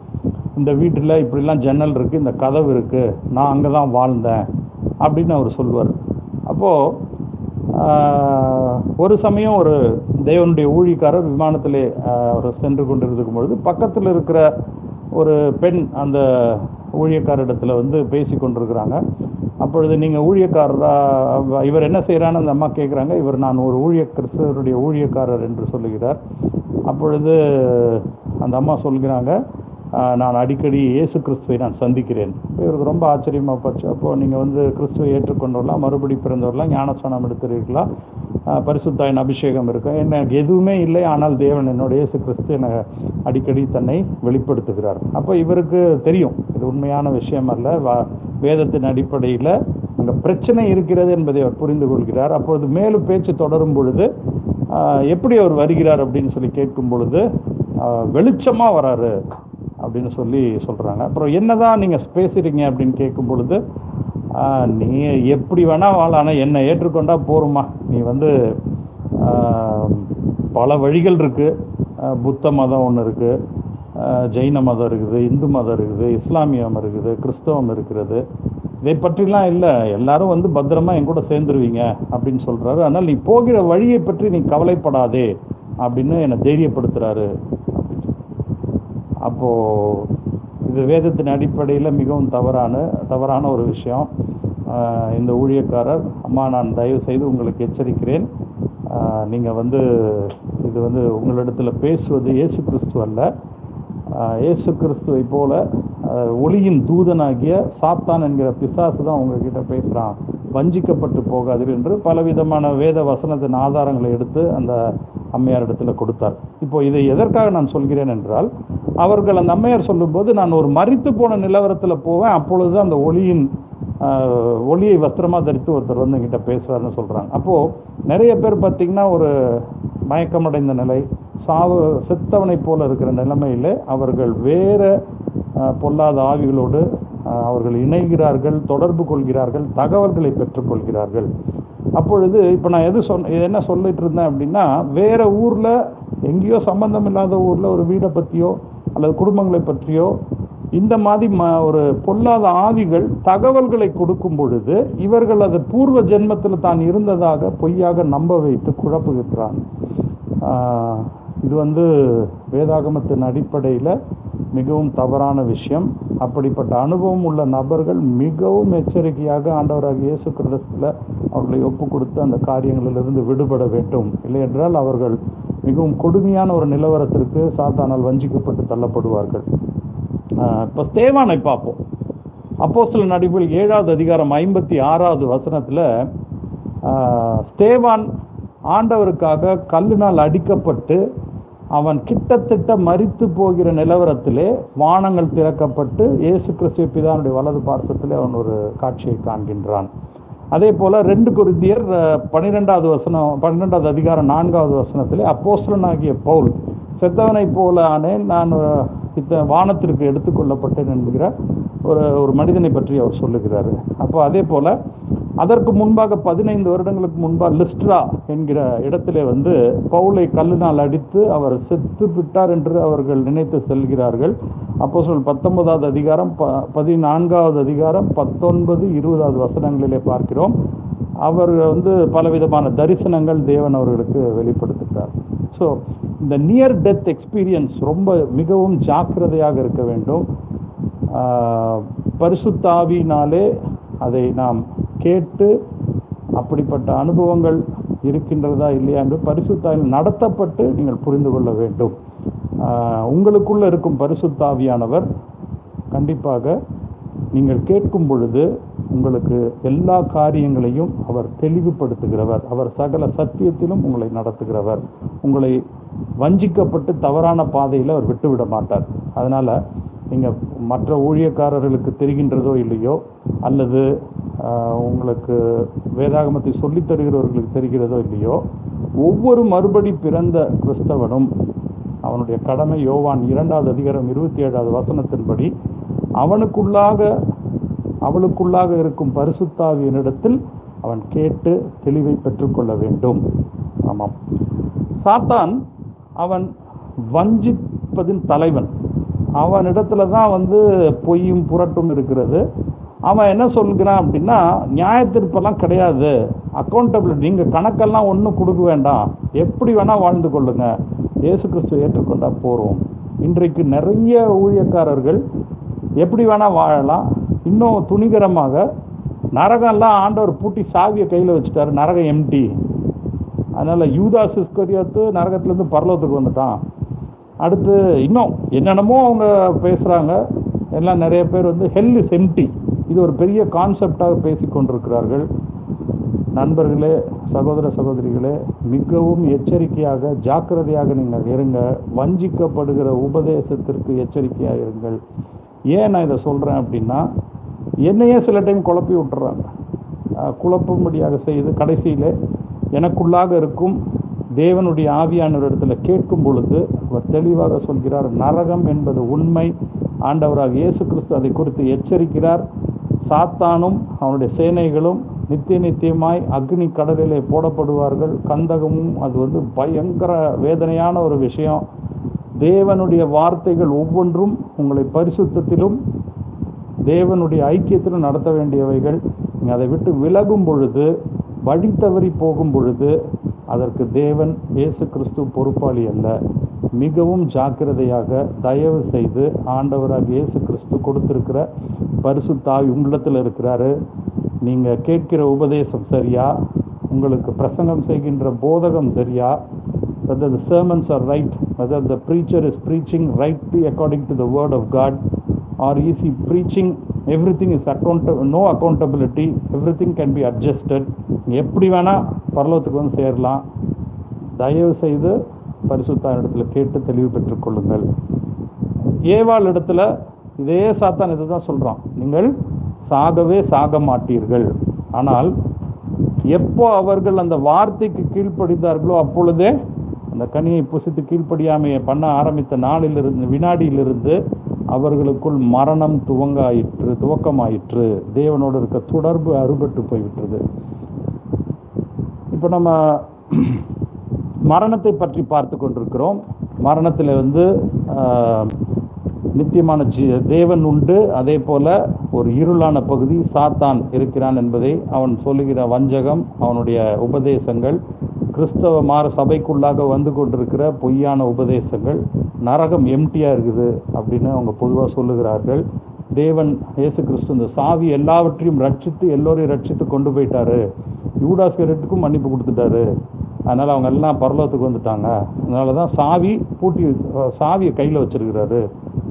இந்த வீட்டில் இப்படிலாம் ஜன்னல் இருக்குது, இந்த கதவு இருக்குது, நான் அங்கே தான் வாழ்ந்தேன் அப்படின்னு அவர் சொல்லுவார். அப்போது ஒரு சமயம் ஒரு தேவனுடைய ஊழியக்காரர் விமானத்திலே அவர் சென்று கொண்டிருக்கும் பொழுது பக்கத்தில் இருக்கிற ஒரு பெண் அந்த ஊழியக்காரிடத்தில் பேசி கொண்டிருக்கிறாங்க. அப்பொழுது நீங்கள் ஊழியக்காரராக, இவர் என்ன செய்கிறான்னு அந்த அம்மா கேட்குறாங்க. இவர் நான் ஒரு கிறிஸ்தவருடைய ஊழியக்காரர் என்று சொல்லுகிறார். அப்பொழுது அந்த அம்மா சொல்கிறாங்க, நான் அடிக்கடி இயேசு கிறிஸ்துவை நான் சந்திக்கிறேன். இவருக்கு ரொம்ப ஆச்சரியமாக போச்சு. அப்போது நீங்கள் கிறிஸ்துவை ஏற்றுக்கொண்டவர்களா, மறுபடி பிறந்தவர்களா, ஞானஸ்நானம் எடுத்துருக்கீங்களா, பரிசுத்தாயின் அபிஷேகம் இருக்கு? எனக்கு எதுவுமே இல்லை, ஆனால் தேவன் என்னோட இயேசு கிறிஸ்து எனக்கு அடிக்கடி தன்னை வெளிப்படுத்துகிறார். அப்போ இவருக்கு தெரியும் இது உண்மையான விஷயம் அல்ல, வேதத்தின் அடிப்படையில் அங்கே பிரச்சனை இருக்கிறது என்பதை அவர் புரிந்து கொள்கிறார். அப்பொழுது மேலும் பேச்சு தொடரும் பொழுது எப்படி அவர் வருகிறார் அப்படின்னு சொல்லி கேட்கும் பொழுது வெளிச்சமாக வராரு அப்படின்னு சொல்கிறாங்க. அப்புறம் என்னதான் நீங்கள் பேசுகிறீங்க அப்படின்னு கேட்கும் பொழுது, நீ எப்படி வேணால் வாழ, ஆனால் என்னை ஏற்றுக்கொண்டா போருமா, நீ பல வழிகள் இருக்குது, புத்த மதம் ஒன்று இருக்குது, ஜெயின மதம் இருக்குது, இந்து மதம் இருக்குது, இஸ்லாமியம் இருக்குது, கிறிஸ்தவம் இருக்கிறது, இதை பற்றிலாம் இல்லை, எல்லாரும் பத்திரமா என் கூட சேர்ந்துருவீங்க அப்படின்னு சொல்கிறாரு. அதனால் நீ போகிற வழியை பற்றி நீ கவலைப்படாதே அப்படின்னு என்னை தைரியப்படுத்துகிறாரு. அப்போது இது வேதத்தின் அடிப்படையில் மிகவும் தவறான ஒரு விஷயம். இந்த ஊழியக்காரர், அம்மா நான் தயவு செய்து உங்களுக்கு எச்சரிக்கிறேன், நீங்கள் இது உங்களிடத்தில் பேசுவது இயேசு கிறிஸ்து அல்ல, இயேசு கிறிஸ்துவை போல ஒளியின் தூதனாகிய சாத்தான் என்கிற பிசாசு தான் உங்ககிட்ட பேசுகிறான், வஞ்சிக்கப்பட்டு போகாதீர்கள் என்று பலவிதமான வேத வசனத்தின் ஆதாரங்களை எடுத்து அந்த அம்மையார் இடத்துல கொடுத்தார். இப்போ இதை எதற்காக நான் சொல்கிறேன் என்றால், அவர்கள் அந்த அம்மையார் சொல்லும்போது நான் ஒரு மரித்து போன நிலவரத்தில் போவேன், அப்பொழுது அந்த ஒளியை வஸ்திரமாக தரித்து ஒருத்தர் என்கிட்ட பேசுகிறாருன்னு சொல்கிறாங்க. அப்போது நிறைய பேர் பார்த்திங்கன்னா ஒரு மயக்கமடைந்த நிலை, செத்தவனை போல இருக்கிற நிலைமையில் அவர்கள் வேறு பொல்லாத ஆவிகளோடு அவர்கள் இணைகிறார்கள், தொடர்பு கொள்கிறார்கள், தகவல்களை பெற்றுக்கொள்கிறார்கள். அப்பொழுது இப்போ நான் என்ன சொல்லிட்டு இருந்தேன் அப்படின்னா, வேறு ஊரில் எங்கேயோ சம்பந்தம் இல்லாத ஊரில் ஒரு வீடை பற்றியோ அல்லது குடும்பங்களை பற்றியோ இந்த மாதிரி ஒரு பொல்லாத ஆவிகள் தகவல்களை கொடுக்கும் பொழுது இவர்கள் அது பூர்வ ஜென்மத்தில் தான் இருந்ததாக பொய்யாக நம்ப வைத்து குழப்புகிறான். இது வேதாகமத்தின் அடிப்படையில் மிகவும் தவறான விஷயம். அப்படிப்பட்ட அனுபவம் உள்ள நபர்கள் மிகவும் எச்சரிக்கையாக ஆண்டவராகிய இயேசு கிறிஸ்துவில் அவர்களை ஒப்பு கொடுத்து அந்த காரியங்களிலிருந்து விடுபட வேண்டும். இல்லை என்றால் அவர்கள் மிகவும் கொடுமையான ஒரு நிலவரத்திற்கு சாத்தானால் வஞ்சிக்கப்பட்டு தள்ளப்படுவார்கள். இப்போ ஸ்தேவானை பார்ப்போம். அப்போஸ்தலர் நடபடிகள் 7வது அதிகாரம் 56வது வசனத்தில் ஸ்தேவான் ஆண்டவருக்காக கல்லினால் அடிக்கப்பட்டு அவன் கிட்டத்தட்ட மரித்து போகிற நிலவரத்திலே வானங்கள் திறக்கப்பட்டு இயேசு கிறிஸ்து பிதானுடைய வலது பார்சத்திலே அவன் ஒரு காட்சியை காண்கின்றான். அதே போல் 2 கொரிந்தியர் 12வது அதிகாரம் 4வது வசனத்திலே அப்போஸ்தலனாகிய பவுல் செத்தவனை போல ஆனேன், நான் வானத்திற்கு எடுத்துக்கொள்ளப்பட்டேன் என்கிற ஒரு மனிதனை பற்றி அவர் சொல்லுகிறார். அப்போ அதே போல் அதற்கு முன்பாக 15 வருடங்களுக்கு முன்பாக லிஸ்ட்ரா என்கிற இடத்திலே பவுலை கல்லினால் அடித்து அவர் செத்து விட்டார் என்று அவர்கள் நினைத்து செல்கிறார்கள். அப்போஸ்தலர் 19வது அதிகாரம் 14வது அதிகாரம் 19, 20வது வசனங்களிலே பார்க்கிறோம். அவர் பலவிதமான தரிசனங்கள் தேவன் அவர்களுக்கு வெளிப்படுத்துகிறார். ஸோ இந்த நியர் டெத் எக்ஸ்பீரியன்ஸ் மிகவும் ஜாக்கிரதையாக இருக்க வேண்டும். பரிசுத்த ஆவியினாலே அதை நாம் கேட்டு அப்படிப்பட்ட அனுபவங்கள் இருக்கின்றதா இல்லையா என்று பரிசுத்த ஆவியில் நடத்தப்பட்டு நீங்கள் புரிந்து கொள்ள வேண்டும். உங்களுக்குள்ள இருக்கும் பரிசுத்த ஆவியானவர் கண்டிப்பாக நீங்கள் கேட்கும் பொழுது உங்களுக்கு எல்லா காரியங்களையும் அவர் தெளிவுபடுத்துகிறவர். அவர் சகல சத்தியத்திலும் உங்களை நடத்துகிறவர். உங்களை வஞ்சிக்கப்பட்டு தவறான பாதையில் அவர் விட்டுவிட மாட்டார். அதனால் நீங்கள் மற்ற ஊழியக்காரர்களுக்கு தெரிகின்றதோ இல்லையோ, அல்லது உங்களுக்கு வேதாகமத்தை சொல்லித் தருகிறவர்களுக்கு தெரிகிறதோ இல்லையோ, ஒவ்வொரு மறுபடி பிறந்த கிறிஸ்தவனும் அவனுடைய கடமை யோவான் 2வது அதிகாரம் 27வது வசனத்தின்படி அவளுக்குள்ளாக இருக்கும் பரிசுத்தாவியனிடத்தில் அவன் கேட்டு தெளிவை பெற்றுக்கொள்ள வேண்டும். ஆமாம், சாத்தான் அவன் வஞ்சிப்பதின் தலைவன். அவனிடத்துல தான் பொய்யும் புரட்டும் இருக்கிறது. அவன் என்ன சொல்கிறான் அப்படின்னா, நியாயத்தீர்ப்பெல்லாம் கிடையாது, அக்கௌண்டபிலிட்டி, நீங்கள் கணக்கெல்லாம் ஒன்றும் கொடுக்க வேண்டாம், எப்படி வேணால் வாழ்ந்து கொள்ளுங்க, இயேசு கிறிஸ்து ஏற்றுக்கொண்டா போகிறோம். இன்றைக்கு நிறைய ஊழியக்காரர்கள் எப்படி வேணால் வாழலாம். இன்னும் துணிகரமாக நரகம்லாம் ஆண்டவர் பூட்டி சாவியை கையில் வச்சுட்டாரு, நரகம் எம்டி. அதனால் யூதாஸ் இஸ்கரியோத்து நரகத்துலேருந்து பரலோகத்துக்கு வந்துட்டான். அடுத்து இன்னும் என்னென்னமோ அவங்க பேசுகிறாங்க. எல்லாம் நிறைய பேர் ஹெல் இஸ் எம்டி, இது ஒரு பெரிய கான்செப்டாக பேசி கொண்டிருக்கிறார்கள். நண்பர்களே, சகோதர சகோதரிகளே, மிகவும் எச்சரிக்கையாக ஜாக்கிரதையாக நீங்கள் இருங்க. வஞ்சிக்கப்படுகிற உபதேசத்திற்கு எச்சரிக்கையாக இருங்கள். ஏன் நான் இதை சொல்கிறேன் அப்படின்னா, என்னையே சில டைம் குழப்பி விட்டுறாங்க. குழப்பும்படியாக செய்து கடைசியில் எனக்குள்ளாக இருக்கும் தேவனுடைய ஆவியானவர் இடத்துல கேட்கும் பொழுது அவர் தெளிவாக சொல்கிறார், நரகம் என்பது உண்மை. ஆண்டவராக இயேசு கிறிஸ்து அதை குறித்து எச்சரிக்கிறார். சாத்தானும் அவனுடைய சேனைகளும் நித்தியமாய் அக்னி கடலிலே போடப்படுவார்கள். கந்தகமும் அது பயங்கர வேதனையான ஒரு விஷயம். தேவனுடைய வார்த்தைகள் ஒவ்வொன்றும் உங்களை பரிசுத்தத்திலும் தேவனுடைய ஐக்கியத்திலும் நடத்த வேண்டியவைகள். நீங்கள் அதை விட்டு விலகும் பொழுது, வழி தவறி போகும் பொழுது, அதற்கு தேவன் இயேசு கிறிஸ்து பொறுப்பாளி அல்ல. மிகவும் ஜாக்கிரதையாக தயவு செய்து ஆண்டவராக இயேசு கிறிஸ்து கொடுத்திருக்கிற பரிசுத்த ஆவி உங்களிடத்தில் இருக்கிறாரு. நீங்கள் கேட்கிற உபதேசம் சரியா, உங்களுக்கு பிரசங்கம் செய்கின்ற போதகம் சரியா, whether the sermons are right, whether the preacher is preaching rightly according to the word of God, or is he preaching everything is no accountability, everything can be adjusted. எப்படி வேணால் பரலோகத்துக்கு சேரலாம். தயவு செய்து பரிசுத்த இடத்துல கேட்டு தெளிவு பெற்றுக்கொள்ளுங்கள். ஏவாள் இடத்துல இதே சாத்தான் இதை தான் சொல்கிறான், நீங்கள் சாகவே சாக மாட்டீர்கள். ஆனால் எப்போ அவர்கள் அந்த வார்த்தைக்கு கீழ்ப்படிந்தார்களோ அப்பொழுதே அந்த கனியை புசித்து கீழ்ப்படியாமையை பண்ண ஆரம்பித்த நாளிலிருந்து வினாடியிலிருந்து அவர்களுக்குள் மரணம் துவக்கமாயிற்று. தேவனோடு இருக்க தொடர்பு அறுபட்டு போய்விட்டது. இப்போ நம்ம மரணத்தை பற்றி பார்த்து கொண்டிருக்கிறோம். மரணத்தில் நித்தியமான தேவன் உண்டு, அதே போல ஒரு இருளான பகுதி சாத்தான் இருக்கிறான் என்பதை அவன் சொல்லுகிற வஞ்சகம், அவனுடைய உபதேசங்கள், கிறிஸ்தவ சபைக்குள்ளாக வந்து கொண்டிருக்கிற பொய்யான உபதேசங்கள், நரகம் எம்டியாக இருக்குது அப்படின்னு அவங்க பொதுவாக சொல்லுகிறார்கள். தேவன் இயேசு கிறிஸ்து இந்த சாவி எல்லாவற்றையும் ரட்சித்து எல்லோரையும் ரட்சித்து கொண்டு போயிட்டாரு, யூதாஸ்கரியத்துக்கும் மன்னிப்பு கொடுத்துட்டாரு, அதனால் அவங்க எல்லாம் பரலோகத்துக்கு வந்துட்டாங்க, அதனால தான் சாவியை கையில் வச்சிருக்கிறாரு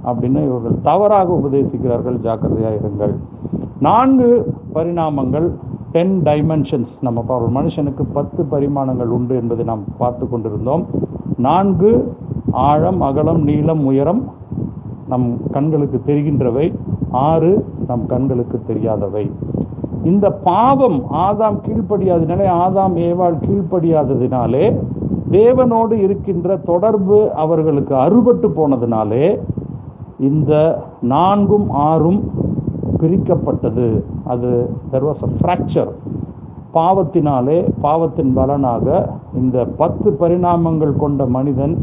அப்படின்னு இவர்கள் தவறாக உபதேசிக்கிறார்கள். ஜாக்கிரதையாக இருங்கள். 4 பரிணாமங்கள், 10 டைமென்ஷன்ஸ். நம்ம ஒரு மனுஷனுக்கு 10 பரிமாணங்கள் உண்டு என்பதை நாம் பார்த்து கொண்டிருந்தோம். 4 ஆழம், அகலம், நீளம், உயரம் நம் கண்களுக்கு தெரிகின்றவை, 6 நம் கண்களுக்கு தெரியாதவை. இந்த பாவம் ஆதாம் கீழ்ப்படியாததினாலே, ஆதாம் ஏவாள் கீழ்ப்படியாததினாலே, தேவனோடு இருக்கின்ற தொடர்பு அவர்களுக்கு அறுபட்டு போனதினாலே இந்த 4ம் 6ம் பிரிக்கப்பட்டது. அது there was a fracture. பாவத்தினாலே, பாவத்தின் பலனாக இந்த 10 பரிணாமங்கள் கொண்ட மனிதன்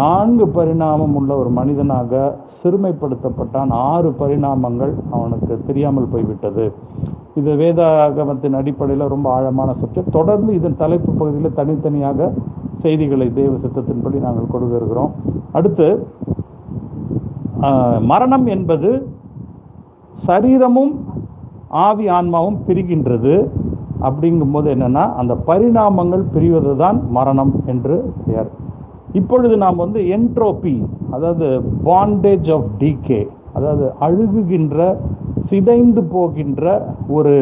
4 பரிணாமம் உள்ள ஒரு மனிதனாக சிறுமைப்படுத்தப்பட்டான். 6 பரிணாமங்கள் அவனுக்கு தெரியாமல் போய்விட்டது. இது வேதாகமத்தின் அடிப்படையில் ரொம்ப ஆழமான சப்ஜெக்ட். தொடர்ந்து இதன் தலைப்பு பகுதியில் தனித்தனியாக செய்திகளை தேவ சித்தத்தின்படி நாங்கள் கொடுக்க இருக்கிறோம். அடுத்து மரணம் என்பது சரீரமும் ஆவி ஆன்மாவும் பிரிகின்றது. அப்படிங்கும்போது என்னன்னா, அந்த பரிணாமங்கள் பிரிவது தான் மரணம் என்று பெயர். இப்பொழுது நாம் என்ட்ரோபி, அதாவது பாண்டேஜ் ஆஃப் டீகே, அதாவது அழுகுகின்ற சிதைந்து போகின்ற ஒரு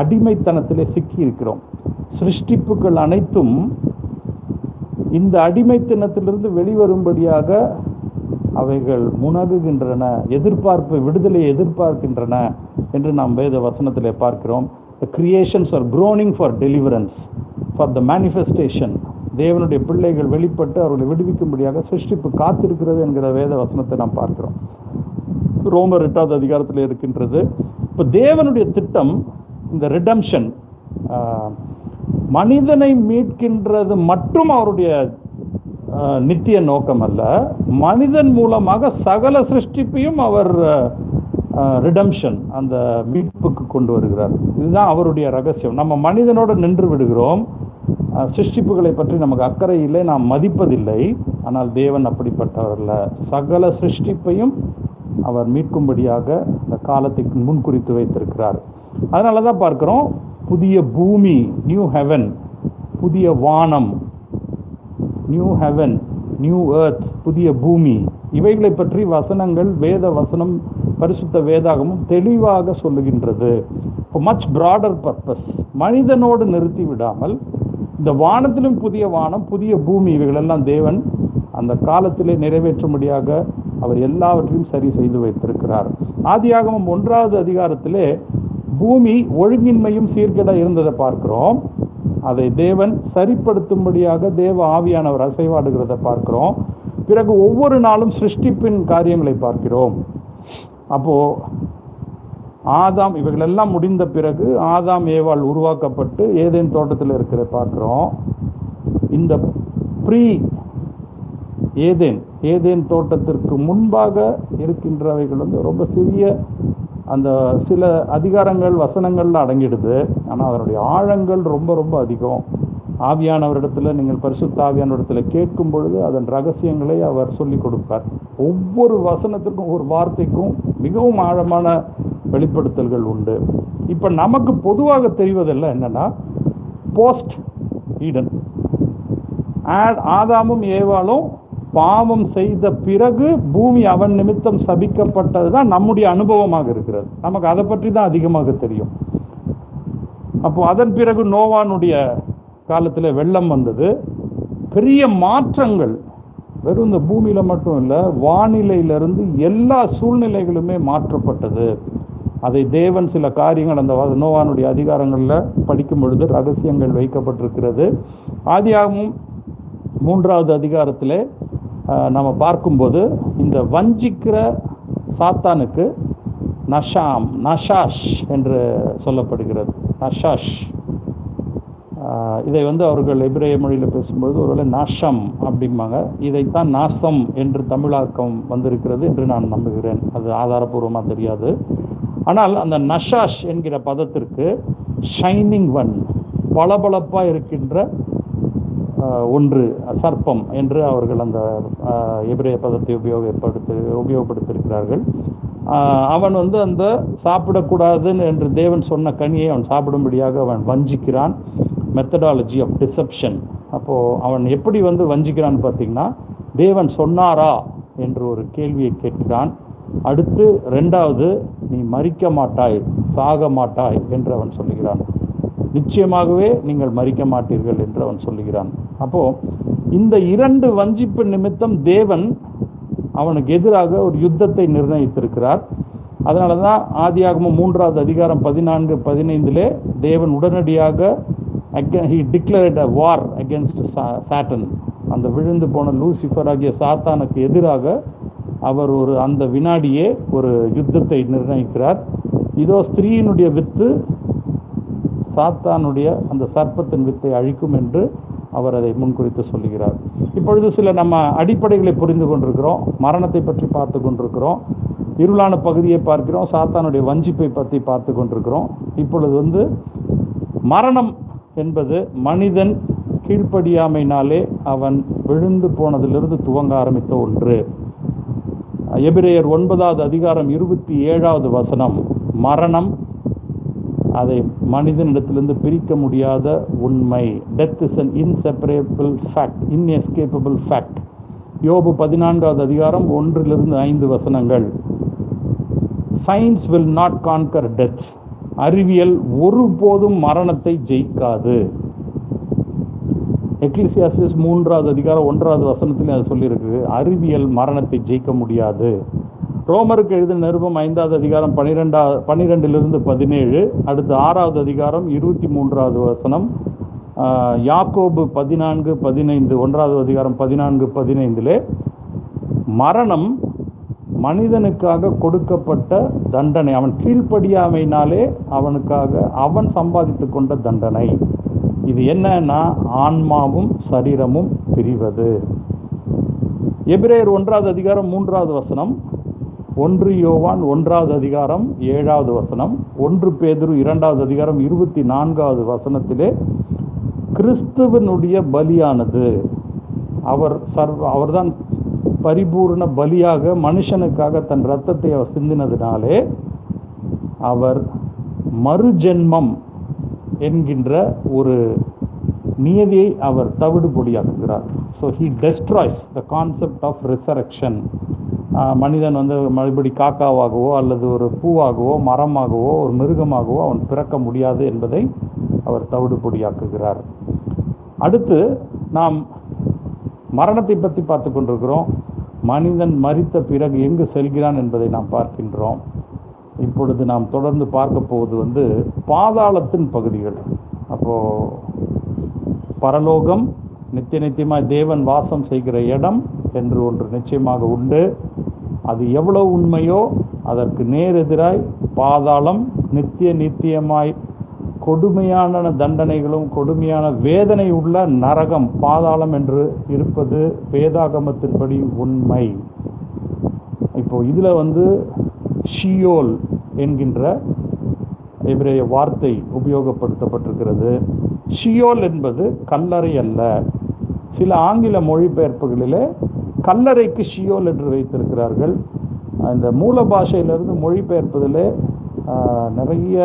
அடிமைத்தனத்திலே சிக்கி இருக்கிறோம். சிருஷ்டிப்புகள் அனைத்தும் இந்த அடிமைத்தனத்திலிருந்து வெளிவரும்படியாக அவைகள் முனகுகின்றன, விடுதலையை எதிர்பார்க்கின்றன என்று நாம் வேத வசனத்திலே பார்க்கிறோம். The creations are groaning for deliverance, for the manifestation. தேவனுடைய பிள்ளைகள் வெளிப்பட்டு அவர்களை விடுவிக்கும்படியாக சிருஷ்டிப்பு காத்திருக்கிறது என்கிற வேத வசனத்தை நாம் பார்க்கிறோம். ரோமர் 8வது அதிகாரத்தில் இருக்கின்றது. இப்போ தேவனுடைய திட்டம் இந்த ரிடம்ஷன், மனிதனை மீட்கின்றது மற்றும் அவருடைய நித்திய நோக்கம் அல்ல. மனிதன் மூலமாக சகல சிருஷ்டிப்பையும் அவர் ரிடம்ஷன், அந்த மீட்புக்கு கொண்டு வருகிறார். இதுதான் அவருடைய ரகசியம். நம்ம மனிதனோடு நின்று விடுகிறோம். சிருஷ்டிப்புகளை பற்றி நமக்கு அக்கறை இல்லை, நாம் மதிப்பதில்லை. ஆனால் தேவன் அப்படிப்பட்டவர் அல்ல. சகல சிருஷ்டிப்பையும் அவர் மீட்கும்படியாக இந்த காலத்தை முன்குறித்து வைத்திருக்கிறார். அதனால தான் பார்க்கிறோம், புதிய பூமி, நியூ ஹெவன், புதிய வானம், நியூ ஹெவன், நியூ எர்த், புதிய பூமி, இவைகளை பற்றி வசனங்கள், வேத வசனம், பரிசுத்த வேதாகமும் தெளிவாக சொல்லுகின்றது. இப்போ மச் பிராடர் பர்பஸ், மனிதனோடு நிறுத்தி விடாமல் இந்த வானத்திலும் புதிய வானம், புதிய பூமி, இவைகளெல்லாம் தேவன் அந்த காலத்திலே நிறைவேற்றும்படியாக அவர் எல்லாவற்றையும் சரி செய்து வைத்திருக்கிறார். ஆதியாகமம் 1வது அதிகாரத்திலே பூமி ஒழுங்கின்மையும் சீர்கேட இருந்ததை பார்க்கிறோம். அதை தேவன் சரிப்படுத்தும்படியாக தேவ ஆவியானவர் அசைவாடுகிறத பார்க்கிறோம். பிறகு ஒவ்வொரு நாளும் சிருஷ்டிப்பின் காரியங்களை பார்க்கிறோம். அப்போ ஆதாம், இவைகளெல்லாம் முடிந்த பிறகு ஆதாம் ஏவாள் உருவாக்கப்பட்டு ஏதேன் தோட்டத்தில் இருக்கிற பார்க்கிறோம். இந்த ப்ரீ ஏதேன் தோட்டத்திற்கு முன்பாக இருக்கின்றவைகள் ரொம்ப சிறிய, அந்த சில அதிகாரங்கள் வசனங்கள்ல அடங்கிடுது. ஆனால் அதனுடைய ஆழங்கள் ரொம்ப ரொம்ப அதிகம். ஆவியானவரிடத்தில், நீங்கள் பரிசுத்த ஆவியானவரிடத்தில் கேட்கும் பொழுது அதன் ரகசியங்களை அவர் சொல்லிக் கொடுப்பார். ஒவ்வொரு வசனத்திற்கும், ஒரு வார்த்தைக்கும் மிகவும் ஆழமான வெளிப்படுத்தல்கள் உண்டு. இப்போ நமக்கு பொதுவாக தெரிவதெல்லாம் என்னன்னா, போஸ்ட் ஈடன், ஆதாமும் ஏவாளும் பாவம் செய்த பிறகு பூமி அவன் நிமித்தம் சபிக்கப்பட்டது தான் நம்முடைய அனுபவமாக இருக்கிறது. நமக்கு அதை பற்றி தான் அதிகமாக தெரியும். அப்போ அதன் பிறகு நோவானுடைய காலத்தில் வெள்ளம் வந்தது. பெரிய மாற்றங்கள், வெறும் இந்த பூமியில மட்டும் இல்லை, வானிலையிலிருந்து எல்லா சூழ்நிலைகளுமே மாற்றப்பட்டது. அதை தேவன் சில காரியங்கள் அந்த நோவானுடைய அதிகாரங்களில் படிக்கும் பொழுது ரகசியங்கள் வைக்கப்பட்டிருக்கிறது. ஆதியாகமம் 3வது அதிகாரத்திலே நம்ம பார்க்கும்போது இந்த வஞ்சிக்கிற சாத்தானுக்கு நஷாஷ் என்று சொல்லப்படுகிறது. நஷாஷ், இதை அவர்கள் எபிரேய மொழியில் பேசும்போது ஒருவேளை நாஷம் அப்படிம்பாங்க. இதைத்தான் நாசம் என்று தமிழாக்கம் வந்திருக்கிறது என்று நான் நம்புகிறேன். அது ஆதாரபூர்வமாக தெரியாது. ஆனால் அந்த நஷாஷ் என்கிற பதத்திற்கு ஷைனிங் ஒன், பளபளப்பாக இருக்கின்ற ஒன்று, சர்ப்பம் என்று அவர்கள் அந்த எபிரேய பதத்தை உபயோகப்படுத்தியிருக்கிறார்கள். அவன் அந்த சாப்பிடக்கூடாது என்று தேவன் சொன்ன கனியை அவன் சாப்பிடும்படியாக அவன் வஞ்சிக்கிறான். Methodology of deception. அப்போது அவன் எப்படி வஞ்சிக்கிறான்னு பார்த்தீங்கன்னா, தேவன் சொன்னாரா என்று ஒரு கேள்வியை கேட்கிறான். அடுத்து 2வது, நீ மரிக்க மாட்டாய், சாக மாட்டாய் என்று அவன் சொல்லுகிறான். நிச்சயமாகவே நீங்கள் மரிக்க மாட்டீர்கள் என்று அவன் சொல்லுகிறான். அப்போ இந்த 2 வஞ்சிப்பு நிமித்தம் தேவன் அவனுக்கு எதிராக ஒரு யுத்தத்தை நிர்ணயித்திருக்கிறார். அதனால தான் ஆதியாகமம் 3வது அதிகாரம் 14-15 தேவன் உடனடியாக he declared a war against Satan. அந்த விழுந்து போன லூசிஃபர் ஆகிய சாத்தானுக்கு எதிராக அவர் அந்த வினாடியே ஒரு யுத்தத்தை நிர்ணயிக்கிறார். இதோ ஸ்திரீயினுடைய வித்து சாத்தானுடைய அந்த சர்ப்பத்தின் வித்தை அழிக்கும் என்று அவர் அதை முன்குறித்து சொல்லுகிறார். இப்பொழுது சில நம்ம அடிப்படைகளை புரிந்து கொண்டிருக்கிறோம். மரணத்தை பற்றி பார்த்து கொண்டிருக்கிறோம். இருளான பகுதியை பார்க்கிறோம். சாத்தானுடைய வஞ்சிப்பை பற்றி பார்த்து கொண்டிருக்கிறோம். இப்பொழுது மரணம் என்பது மனிதன் கீழ்ப்படியாமையினாலே அவன் விழுந்து போனதிலிருந்து துவங்க ஆரம்பித்த ஒன்று. எபிரேயர் 9வது அதிகாரம் 27வது வசனம், மரணம் அதை மனிதனிடத்திலிருந்து பிரிக்க முடியாத உண்மை. Death is an inseparable fact, inescapable fact. யோபு 14வது அதிகாரம் 1-5 வசனங்கள். Science will not conquer death. அறிவியல் ஒருபோதும் மரணத்தை ஜெயிக்காது. எக்லிசியாஸ்டிஸ் 3வது அதிகாரம் 1வது வசனத்திலே அது சொல்லியிருக்கு. அறிவியல் மரணத்தை ஜெயிக்க முடியாது. ரோமருக்கு எழுதின நிருபம் 5வது அதிகாரம் 12 17, அடுத்து 6வது அதிகாரம் 23வது வசனம், யாக்கோபு 14:15, 1வது அதிகாரம் 14:15 மரணம் மனிதனுக்காக கொடுக்கப்பட்ட தண்டனை. அவன் கீழ்ப்படியாமையினாலே அவனுக்காக அவன் சம்பாதித்து கொண்ட தண்டனை. இது என்னன்னா ஆன்மாவும் சரீரமும் பிரிவது. எபிரேயர் 1வது அதிகாரம் 3வது வசனம், 1 யோவான் 1வது அதிகாரம் 7வது வசனம், 1 பேதுரு 2வது அதிகாரம் 24வது வசனத்திலே கிறிஸ்துவனுடைய பலியானது, அவர்தான் பரிபூர்ண பலியாக மனுஷனுக்காக தன் இரத்தத்தை அவர் சிந்தினதினாலே அவர் மறுஜென்மம் என்கின்ற ஒரு நியதியை அவர் தவிடுபொடியாக்குகிறார். So he destroys the concept of resurrection. மனிதன் மறுபடி காக்காவாகவோ அல்லது ஒரு பூவாகவோ மரமாகவோ ஒரு மிருகமாகவோ அவன் பிறக்க முடியாது என்பதை அவர் தவிடுபொடியாக்குகிறார். அடுத்து நாம் மரணத்தை பற்றி பார்த்து கொண்டிருக்கிறோம். மனிதன் மரித்த பிறகு எங்கு செல்கிறான் என்பதை நாம் பார்க்கின்றோம். இப்பொழுது நாம் தொடர்ந்து பார்க்க போவது பாதாளத்தின் பகுதிகள். அப்போது பரலோகம், நித்தியமாய் தேவன் வாசம் செய்கிற இடம் என்று ஒன்று நிச்சயமாக உண்டு. அது எவ்வளவு உண்மையோ அதற்கு நேரெதிராய் பாதாளம், நித்தியமாய் கொடுமையான தண்டனைகளும் கொடுமையான வேதனை உள்ள நரகம், பாதாளம் என்று இருப்பது வேதாகமத்தின்படி உண்மை. இப்போ இதில் ஷியோல் என்கின்ற எபிரேய வார்த்தை உபயோகப்படுத்தப்பட்டிருக்கிறது. ஷியோல் என்பது கல்லறை அல்ல. சில ஆங்கில மொழிபெயர்ப்புகளிலே கல்லறைக்கு ஷியோல் என்று வைத்திருக்கிறார்கள். இந்த மூல பாஷையிலிருந்து மொழிபெயர்ப்பதிலே நிறைய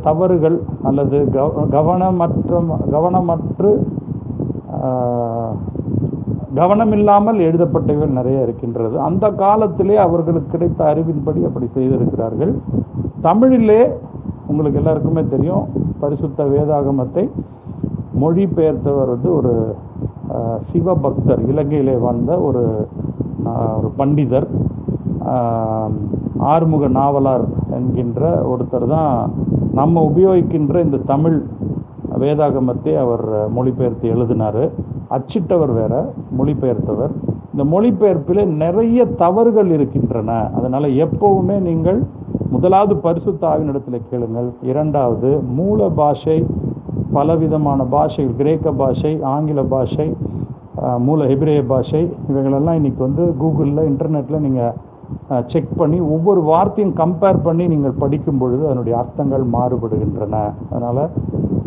தவறுகள் அல்லது கவனமில்லாமல் எழுதப்பட்டவை நிறைய இருக்கின்றது. அந்த காலத்திலே அவர்களுக்கு கிடைத்த அறிவின்படி அப்படி செய்திருக்கிறார்கள். தமிழிலே உங்களுக்கு எல்லாருக்குமே தெரியும், பரிசுத்த வேதாகமத்தை மொழிபெயர்த்தவர் ஒரு சிவபக்தர், இலங்கையிலே வாழ்ந்த ஒரு பண்டிதர், ஆறுமுக நாவலார் என்கின்ற ஒருத்தர் தான் நம்ம உபயோகிக்கின்ற இந்த தமிழ் வேதாகமத்தை அவர் மொழிபெயர்த்து எழுதினார். அச்சிட்டவர் வேற, மொழிபெயர்த்தவர். இந்த மொழிபெயர்ப்பில் நிறைய தவறுகள் இருக்கின்றன. அதனால் எப்போவுமே நீங்கள் முதலாவது பரிசுத்த ஆவியினிடத்தில் கேளுங்கள். இரண்டாவது மூல பாஷை, பலவிதமான பாஷைகள், கிரேக்க பாஷை, ஆங்கில பாஷை, மூல எபிரேய பாஷை, இவைகளெல்லாம் இன்றைக்கி கூகுளில் இன்டர்நெட்டில் நீங்கள் செக் பண்ணி ஒவ்வொரு வார்த்தையும் கம்பேர் பண்ணி நீங்கள் படிக்கும் பொழுது அதனுடைய அர்த்தங்கள் மாறுபடுகின்றன. அதனால்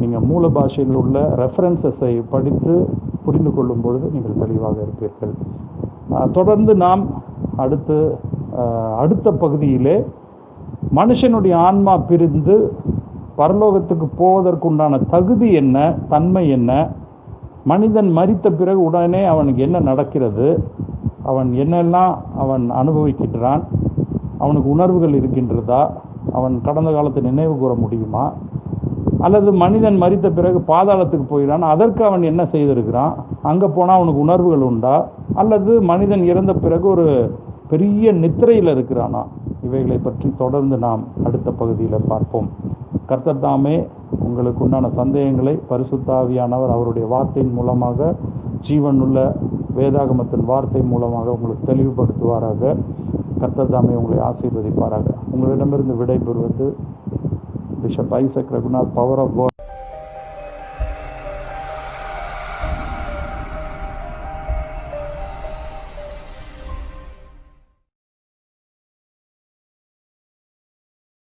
நீங்கள் மூல பாஷையில் உள்ள ரெஃபரன்சஸை படித்து புரிந்து கொள்ளும் பொழுது நீங்கள் தெளிவாக இருப்பீர்கள். தொடர்ந்து நாம் அடுத்த பகுதியிலே மனுஷனுடைய ஆன்மா பிரிந்து பரலோகத்துக்கு போவதற்குண்டான தகுதி என்ன, தன்மை என்ன, மனிதன் மரித்த பிறகு உடனே அவனுக்கு என்ன நடக்கிறது, அவன் என்னெல்லாம் அவன் அனுபவிக்கின்றான், அவனுக்கு உணர்வுகள் இருக்கின்றதா, அவன் கடந்த காலத்தை நினைவு கூற முடியுமா, அல்லது மனிதன் மரித்த பிறகு பாதாளத்துக்கு போகிறான், அதற்கு அவன் என்ன செய்திருக்கிறான், அங்கே போனால் அவனுக்கு உணர்வுகள் உண்டா, அல்லது மனிதன் இறந்த பிறகு ஒரு பெரிய நித்திரையில் இருக்கிறானா, இவைகளை பற்றி தொடர்ந்து நாம் அடுத்த பகுதியில் பார்ப்போம். கர்த்தர் தாமே உங்களுக்கு உண்டான சந்தேகங்களை பரிசுத்த ஆவியானவர் அவருடைய வார்த்தையின் மூலமாக, ஜீவனுள்ள வேதாகமத்தின் வார்த்தை மூலமாக உங்களுக்கு தெளிவுபடுத்துவாராக. கர்த்தர் தாமே உங்களை ஆசீர்வதிப்பாராக. உங்களிடமிருந்து விடைபெறுவது bishop Isaac Raghunath, power of God